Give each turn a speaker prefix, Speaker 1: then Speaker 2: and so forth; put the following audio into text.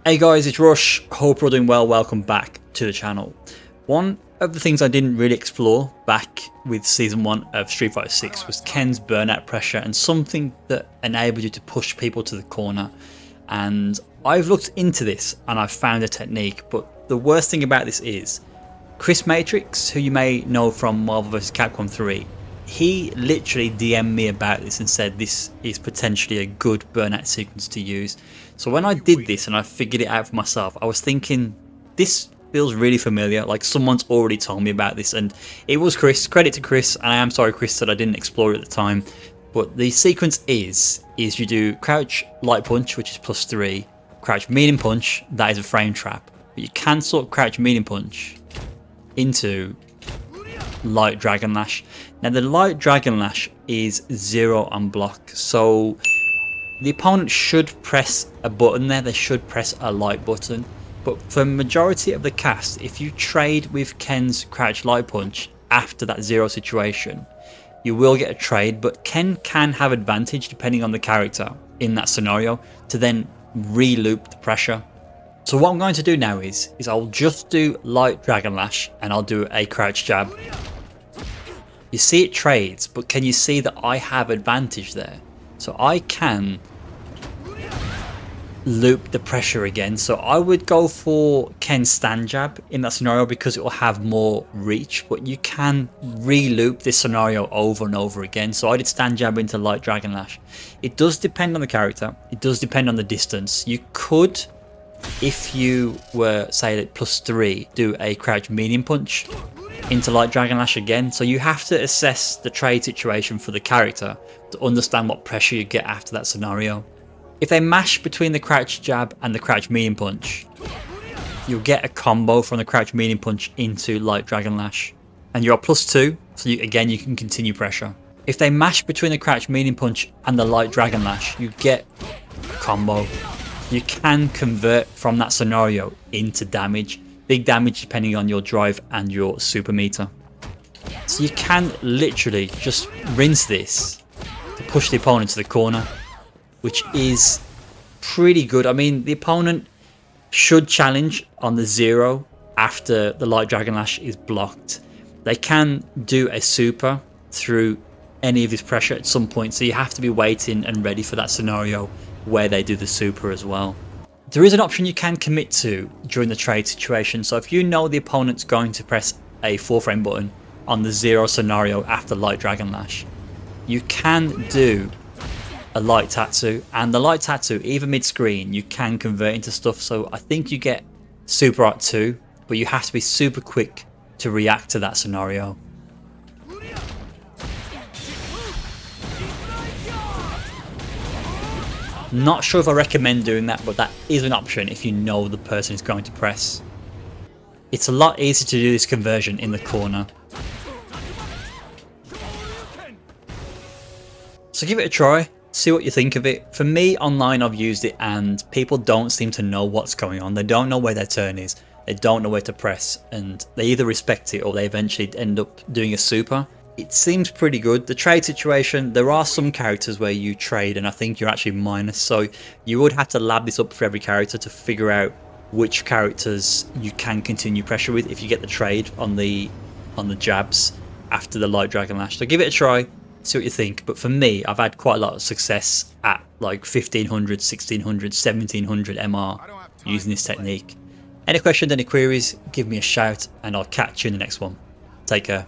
Speaker 1: Hey guys, it's Rush. Hope you're doing well. Welcome back to the channel. One of the things I didn't really explore back with season 1 of Street Fighter 6 was Ken's burnout pressure and something that enabled you to push people to the corner. And I've looked into this and I've found a technique, but the worst thing about this is Chris Matrix, who you may know from Marvel vs. Capcom 3, he literally DM'd me about this and said this is potentially a good burnout sequence to use. So when I did this and I figured it out for myself, I was thinking this feels really familiar, like someone's already told me about this, and it was Chris. Credit to Chris, and I am sorry Chris that I didn't explore it at the time. But the sequence is you do crouch light punch, which is +3, crouch medium punch, that is a frame trap, but you can sort of crouch medium punch into light dragon lash. Now the light dragon lash is 0 on block, so the opponent should press a button there, they should press a light button, but for majority of the cast, if you trade with Ken's crouch light punch after that 0 situation, you will get a trade, but Ken can have advantage depending on the character in that scenario to then re-loop the pressure. So what I'm going to do now is I'll just do light dragon lash and I'll do a crouch jab. You see it trades, but can you see that I have advantage there? So I can loop the pressure again. So I would go for Ken's stand jab in that scenario because it will have more reach, but you can re-loop this scenario over and over again. So I did stand jab into light dragon lash. It does depend on the character, it does depend on the distance. You could, if you were say at +3, do a crouch medium punch into light dragon lash again. So you have to assess the trade situation for the character to understand what pressure you get after that scenario. If they mash between the crouch jab and the crouch medium punch, you'll get a combo from the crouch medium punch into light dragon lash, and you're +2, so again you can continue pressure. If they mash between the crouch medium punch and the light dragon lash, you get a combo. You can convert from that scenario into damage, big damage depending on your drive and your super meter. So you can literally just rinse this to push the opponent to the corner, which is pretty good. I mean, the opponent should challenge on the 0 after the light dragon lash is blocked. They can do a super through any of this pressure at some point, so you have to be waiting and ready for that scenario where they do the super as well. There is an option you can commit to during the trade situation. So if you know the opponent's going to press a 4-frame button on the 0 scenario after light dragon lash, you can do a light tattoo, and the light tattoo, even mid-screen, you can convert into stuff. So I think you get super art 2, but you have to be super quick to react to that scenario. Not sure if I recommend doing that, but that is an option if you know the person is going to press. It's a lot easier to do this conversion in the corner. So give it a try, see what you think of it. For me, online I've used it and people don't seem to know what's going on. They don't know where their turn is, they don't know where to press, and they either respect it or they eventually end up doing a super. It seems pretty good. The trade situation, there are some characters where you trade and I think you're actually minus, so you would have to lab this up for every character to figure out which characters you can continue pressure with if you get the trade on the jabs after the light dragon lash. So give it a try, see what you think. But for me, I've had quite a lot of success at like 1500, 1600, 1700 MR using this technique. Any questions, any queries, give me a shout and I'll catch you in the next one. Take care.